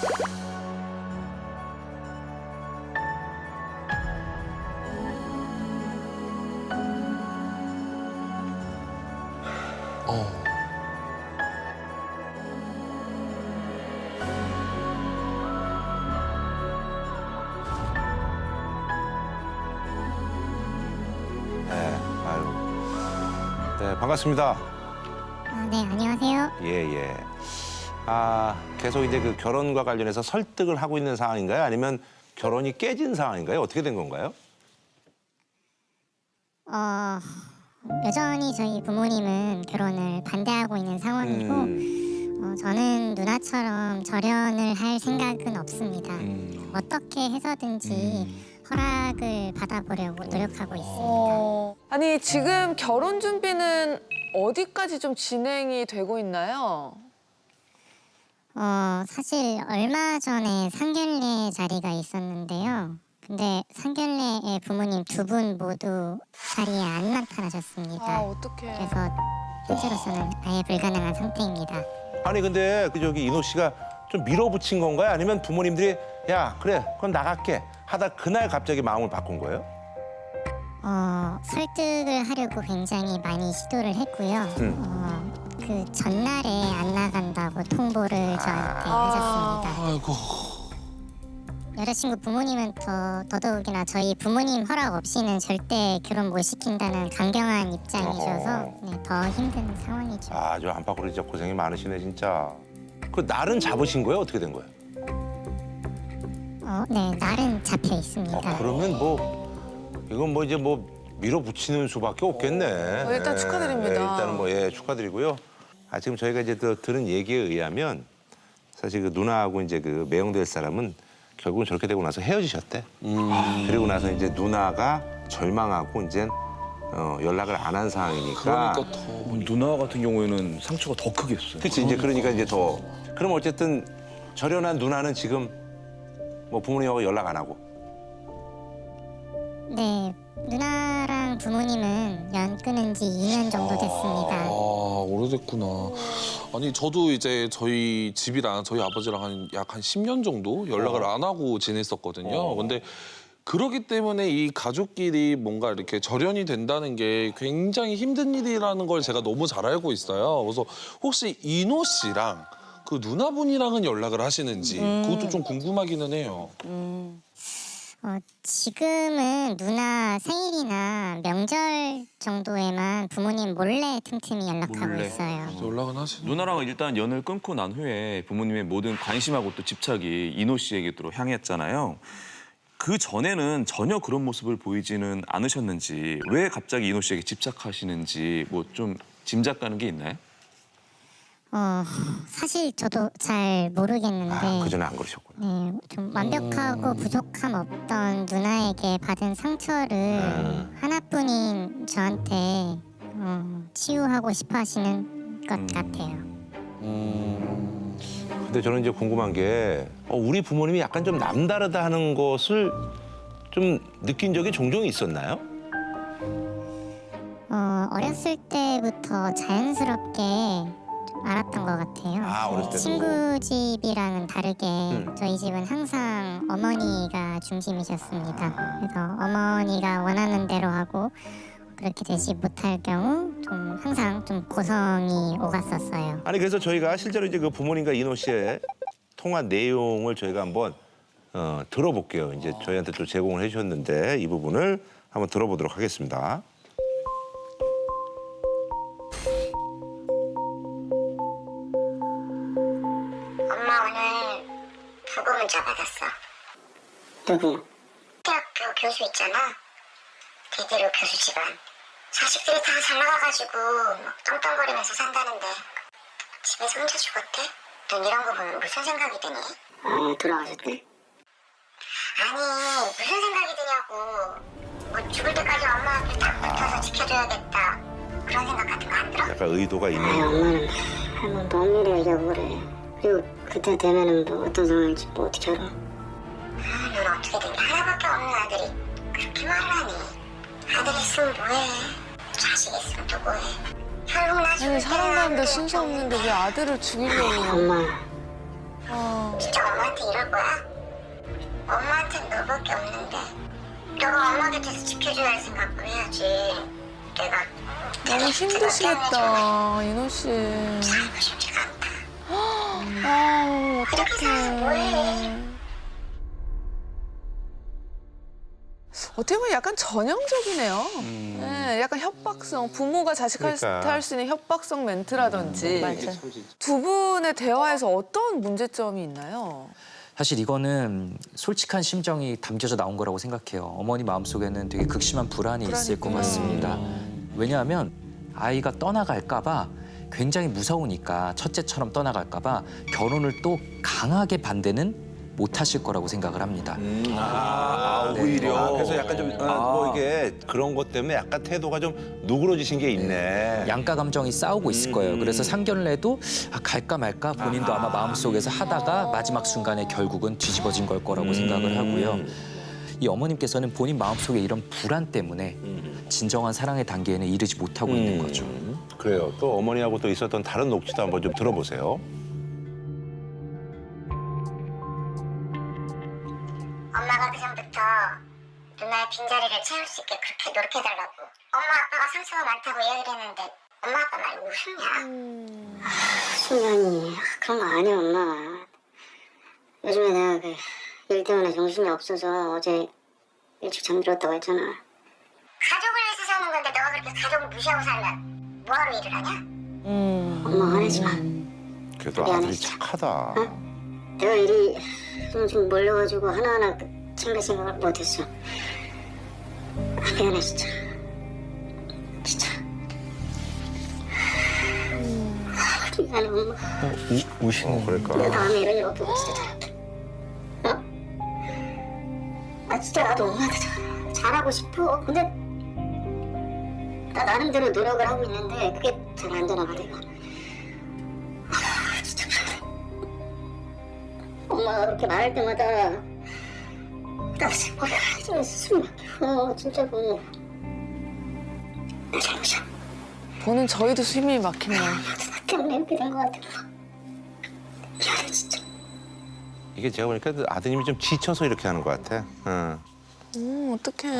네, 반갑습니다. 네, 안녕하세요. 예. 계속 이제 그 결혼과 관련해서 설득을 하고 있는 상황인가요? 아니면 결혼이 깨진 상황인가요? 어떻게 된 건가요? 여전히 저희 부모님은 결혼을 반대하고 있는 상황이고, 저는 누나처럼 절연을 할 생각은 없습니다. 어떻게 해서든지 허락을 받아보려고 노력하고 있습니다. 아니, 지금 결혼 준비는 어디까지 좀 진행이 되고 있나요? 사실 얼마 전에 상견례 자리가 있었는데요. 근데 상견례의 부모님 두 분 모두 자리에 안 나타나셨습니다. 어떡해. 그래서 현재로서는 아예 불가능한 상태입니다. 아니 근데 그 저기 인호 씨가 좀 밀어붙인 건가요? 아니면 부모님들이 야 그래 그건 나갈게 하다 그날 갑자기 마음을 바꾼 거예요? 설득을 하려고 굉장히 많이 시도를 했고요. 그 전날에 안 나간다고 통보를 저한테 하셨습니다. 아이고. 여자친구 부모님은 더더욱이나 저희 부모님 허락 없이는 절대 결혼 못 시킨다는 강경한 입장이셔서 더 힘든 상황이죠. 저 안팎으로 진짜 고생이 많으시네 진짜. 그 날은 잡으신 거예요? 어떻게 된 거예요? 네, 날은 잡혀 있습니다. 그러면 뭐 이건 뭐 이제 뭐 밀어붙이는 수밖에 없겠네. 일단 축하드립니다. 일단은 뭐 축하드리고요. 지금 저희가 이제 들은 얘기에 의하면 사실 그 누나하고 이제 그 매형될 사람은 결국은 저렇게 되고 나서 헤어지셨대. 그리고 나서 이제 누나가 절망하고 이제 연락을 안 한 상황이니까. 그러니까 더 누나 같은 경우에는 상처가 더 크겠어요. 그렇지 이제 그러니까 이제 더. 그럼 어쨌든 절연한 누나는 지금 뭐 부모님하고 연락 안 하고. 네, 누나랑 부모님은 연 끊은 지 2년 정도 됐습니다. 오래됐구나. 아니 저도 이제 저희 집이랑 저희 아버지랑 약 한 10년 정도 연락을 안 하고 지냈었거든요. 근데 그러기 때문에 이 가족끼리 뭔가 이렇게 절연이 된다는 게 굉장히 힘든 일이라는 걸 제가 너무 잘 알고 있어요. 그래서 혹시 인호 씨랑 그 누나분이랑은 연락을 하시는지 그것도 좀 궁금하기는 해요. 지금은 누나 생일이나 명절 정도에만 부모님 몰래 틈틈이 연락하고 있어요. 연락은 하시는. 누나랑 일단 연을 끊고 난 후에 부모님의 모든 관심하고 또 집착이 인호 씨에게로 향했잖아요. 그 전에는 전혀 그런 모습을 보이지는 않으셨는지 왜 갑자기 인호 씨에게 집착하시는지 뭐 좀 짐작 가는 게 있나요? 사실 저도 잘 모르겠는데 그전에 안 그러셨구나. 네, 좀 완벽하고 부족함 없던 누나에게 받은 상처를 하나뿐인 저한테 치유하고 싶어 하시는 것 같아요. 근데 저는 이제 궁금한 게 우리 부모님이 약간 좀 남다르다 하는 것을 좀 느낀 적이 종종 있었나요? 어렸을 때부터 자연스럽게 알았던 것 같아요. 어렸을 때도. 친구 집이랑은 다르게 저희 집은 항상 어머니가 중심이셨습니다. 그래서 어머니가 원하는 대로 하고 그렇게 되지 못할 경우 좀 항상 좀 고성이 오갔었어요. 아니 그래서 저희가 실제로 이제 그 부모님과 인호 씨의 통화 내용을 저희가 한번 들어볼게요. 이제 저희한테 또 제공을 해주셨는데 이 부분을 한번 들어보도록 하겠습니다. 엄마 오늘 부고 문자 받았어. 누구요? 대학교 교수 있잖아. 대대로 교수 집안. 자식들이 다 잘 나가가지고 막 떵떵거리면서 산다는데 집에서 혼자 죽었대? 넌 이런 거 보면 무슨 생각이 드니? 돌아가셨대? 아니 무슨 생각이 드냐고. 뭐 죽을 때까지 엄마 앞에 딱 붙어서 지켜줘야겠다. 그런 생각 같은 거 안 들어? 약간 의도가 있는. 엄마는 할머니 먼 미래 얘기하고 그래. 그리고 그때 되면은 뭐 어떤 상황일지 뭐 어떻게 알아? 넌 어떻게든 하나밖에 없는 아들이 그렇게 말을 하니. 아들 있으면 뭐해. 자식 있으면 또 뭐해. 결국 나중에 아니, 사람 많은데 순서 없는데 왜 아들을 죽이려고. 엄마 진짜 엄마 엄마한테 이럴 거야? 엄마한테는 너밖에 없는데 너가 엄마 곁에서 지켜줘야 할 생각을 해야지. 내가 너무 힘드시겠다, 인호 씨. 살고 싶지가 않다. 아, 이렇게 살아서 뭐해? 어떡해. 어떻게 보면 약간 전형적이네요. 네, 약간 협박성, 부모가 자식한테 그러니까. 할 수 있는 협박성 멘트라든지. 맞아. 두 분의 대화에서 어떤 문제점이 있나요? 사실 이거는 솔직한 심정이 담겨져 나온 거라고 생각해요. 어머니 마음속에는 되게 극심한 불안이 있을 것 같습니다. 왜냐하면 아이가 떠나갈까 봐 굉장히 무서우니까 첫째처럼 떠나갈까 봐 결혼을 또 강하게 반대는 못 하실 거라고 생각을 합니다. 오히려. 그래서 약간 좀 뭐 이게 그런 것 때문에 약간 태도가 좀 누그러지신 게 있네. 양가 감정이 싸우고 있을 거예요. 그래서 상견례 해도 갈까 말까 본인도 아마 마음속에서 하다가 마지막 순간에 결국은 뒤집어진 걸 거라고 생각을 하고요. 이 어머님께서는 본인 마음속에 이런 불안 때문에 진정한 사랑의 단계에는 이르지 못하고 있는 거죠. 그래요. 또 어머니하고 또 있었던 다른 녹취도 한번 좀 들어보세요. 엄마가 그전부터 누나의 빈자리를 채울 수 있게 그렇게 노력해달라고. 엄마 아빠가 상처가 많다고 이야기를 했는데 엄마 아빠 말 웃음냐? 수면이 그런 거 아니야 엄마. 요즘에 내가 그 일 때문에 정신이 없어서 어제 일찍 잠들었다고 했잖아. 가족을 위해서 사는 건데 너가 그렇게 가족을 무시하고 살면 뭐하러 일을 하냐? 엄마 화내지 마. 그래도 미안해, 아들이 진짜. 착하다. 내가 일이 좀 몰려가지고 하나하나 챙길 생각을 못했어. 미안해 진짜. 진짜. 미안해 엄마. 그러니까. 내가 다음에 이런 일 없도록 진짜 잘할게. 어? 아 진짜 나도 엄마한테 잘하고 싶어. 근데 나 나름대로 노력을 하고 있는데 그게 잘 안 되나 봐 내가. 아 진짜 미안해. 엄마가 그렇게 말할 때마다 나 지금 머리가 좀 숨이 막혀. 진짜로. 내 잘못이야. 보는 저희도 숨이 막히네요. 나 때문에 이렇게 된 것 같아. 미안해 진짜. 이게 제가 보니까 아드님이 좀 지쳐서 이렇게 하는 것 같아. 어떡해.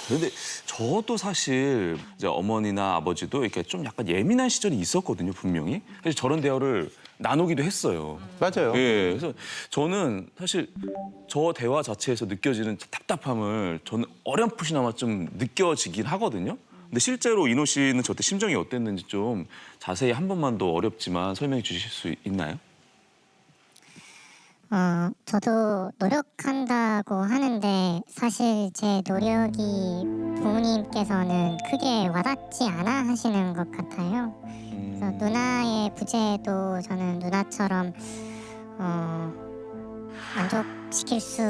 근데 저도 사실 이제 어머니나 아버지도 이렇게 좀 약간 예민한 시절이 있었거든요, 분명히. 그래서 저런 대화를 나누기도 했어요. 맞아요. 예, 그래서 저는 사실 저 대화 자체에서 느껴지는 답답함을 저는 어렴풋이나마 좀 느껴지긴 하거든요. 근데 실제로 인호 씨는 저때 심정이 어땠는지 좀 자세히 한 번만 더 어렵지만 설명해 주실 수 있나요? 저도 노력한다고 하는데 사실 제 노력이 부모님께서는 크게 와닿지 않아 하시는 것 같아요. 그래서 누나의 부재도 저는 누나처럼 만족시킬 수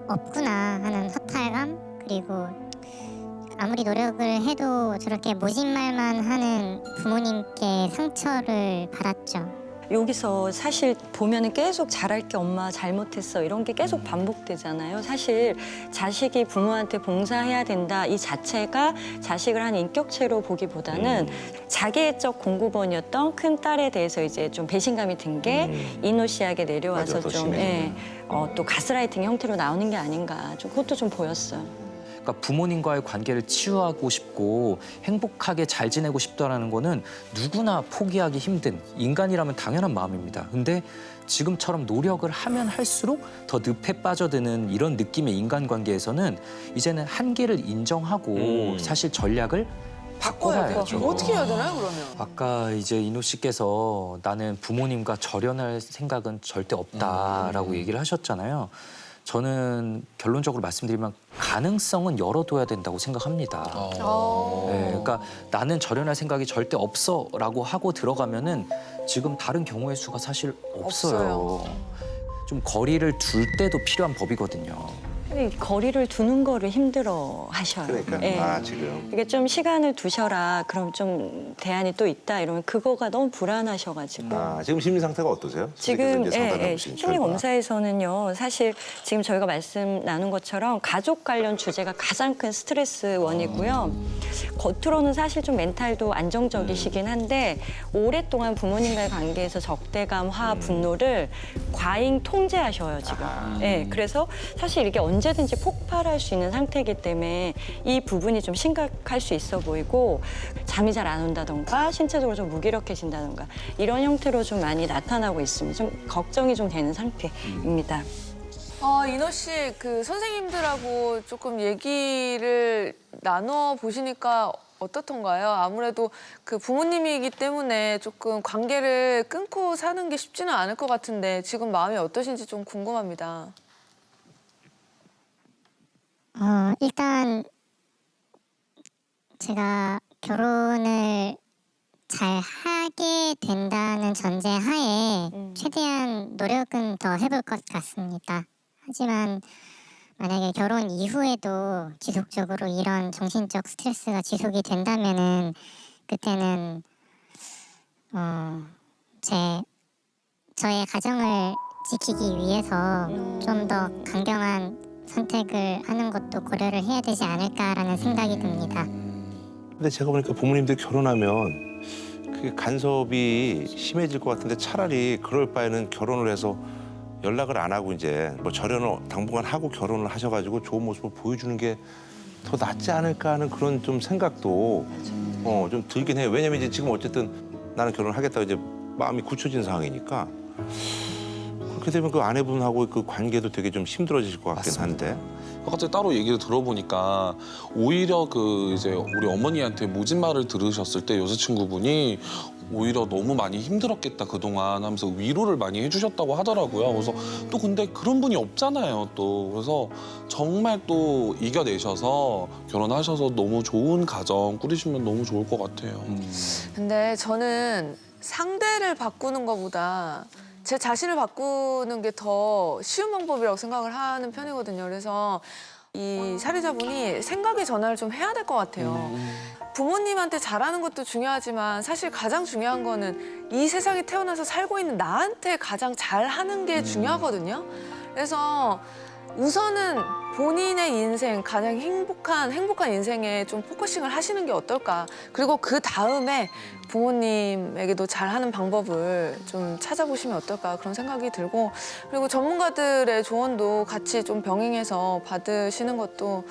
없구나 하는 허탈감, 그리고 아무리 노력을 해도 저렇게 모진말만 하는 부모님께 상처를 받았죠. 여기서 사실 보면은 계속 잘할게 엄마 잘못했어 이런 게 계속 반복되잖아요. 사실 자식이 부모한테 봉사해야 된다 이 자체가 자식을 한 인격체로 보기보다는 자기애적 공급원이었던 큰 딸에 대해서 이제 좀 배신감이 든 게 인호 씨에게 내려와서 맞아, 더 좀 또 가스라이팅 형태로 나오는 게 아닌가 좀 그것도 좀 보였어요. 그러니까 부모님과의 관계를 치유하고 싶고 행복하게 잘 지내고 싶다라는 거는 누구나 포기하기 힘든 인간이라면 당연한 마음입니다. 근데 지금처럼 노력을 하면 할수록 더 늪에 빠져드는 이런 느낌의 인간관계에서는 이제는 한계를 인정하고 사실 전략을 바꿔야죠. 어떻게 해야 되나요, 그러면? 아까 이제 인호 씨께서 나는 부모님과 절연할 생각은 절대 없다라고 얘기를 하셨잖아요. 저는 결론적으로 말씀드리면 가능성은 열어둬야 된다고 생각합니다. 네, 그러니까 나는 절연할 생각이 절대 없어라고 하고 들어가면은 지금 다른 경우의 수가 사실 없어요. 좀 거리를 둘 때도 필요한 법이거든요. 거리를 두는 거를 힘들어 하셔요. 그러니까 예. 아 지금 이게 좀 시간을 두셔라. 그럼 좀 대안이 또 있다. 이러면 그거가 너무 불안하셔가지고. 아 지금 심리 상태가 어떠세요? 지금 이제 상담해 보신 심리 결과. 검사에서는요. 사실 지금 저희가 말씀 나눈 것처럼 가족 관련 주제가 가장 큰 스트레스 원이고요. 겉으로는 사실 좀 멘탈도 안정적이시긴 한데 오랫동안 부모님과의 관계에서 적대감, 화, 분노를 과잉 통제하셔요 지금. 예, 그래서 사실 이게 언제든지 폭발할 수 있는 상태이기 때문에 이 부분이 좀 심각할 수 있어 보이고 잠이 잘 안 온다던가 신체적으로 좀 무기력해진다던가 이런 형태로 좀 많이 나타나고 있습니다. 좀 걱정이 좀 되는 상태입니다. 인호 씨, 그 선생님들하고 조금 얘기를 나눠 보시니까 어떻던가요? 아무래도 그 부모님이기 때문에 조금 관계를 끊고 사는 게 쉽지는 않을 것 같은데 지금 마음이 어떠신지 좀 궁금합니다. 일단 제가 결혼을 잘 하게 된다는 전제 하에 최대한 노력은 더 해볼 것 같습니다. 하지만 만약에 결혼 이후에도 지속적으로 이런 정신적 스트레스가 지속이 된다면은 그때는 저의 가정을 지키기 위해서 좀 더 강경한 선택을 하는 것도 고려를 해야 되지 않을까라는 생각이 듭니다. 근데 제가 보니까 부모님들 결혼하면 그 간섭이 심해질 것 같은데 차라리 그럴 바에는 결혼을 해서 연락을 안 하고 이제 뭐 절연을 당분간 하고 결혼을 하셔가지고 좋은 모습을 보여주는 게 더 낫지 않을까 하는 그런 좀 생각도 좀 들긴 해요. 왜냐면 이제 지금 어쨌든 나는 결혼을 하겠다고 이제 마음이 굳혀진 상황이니까 그렇게 되면 그 아내분하고 그 관계도 되게 좀 힘들어질 것 같긴 한데. 갑자기 따로 얘기를 들어보니까 오히려 그 이제 우리 어머니한테 모진 말을 들으셨을 때 여자친구분이 오히려 너무 많이 힘들었겠다 그동안 하면서 위로를 많이 해주셨다고 하더라고요. 그래서 또 근데 그런 분이 없잖아요 또. 그래서 정말 또 이겨내셔서 결혼하셔서 너무 좋은 가정 꾸리시면 너무 좋을 것 같아요. 근데 저는 상대를 바꾸는 것보다 제 자신을 바꾸는 게 더 쉬운 방법이라고 생각을 하는 편이거든요. 그래서 이 살인자분이 생각의 전환을 좀 해야 될 것 같아요. 부모님한테 잘하는 것도 중요하지만 사실 가장 중요한 거는 이 세상에 태어나서 살고 있는 나한테 가장 잘하는 게 중요하거든요. 그래서 우선은 본인의 인생, 가장 행복한 인생에 좀 포커싱을 하시는 게 어떨까. 그리고 그 다음에 부모님에게도 잘하는 방법을 좀 찾아보시면 어떨까 그런 생각이 들고 그리고 전문가들의 조언도 같이 좀 병행해서 받으시는 것도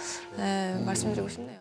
말씀드리고 싶네요.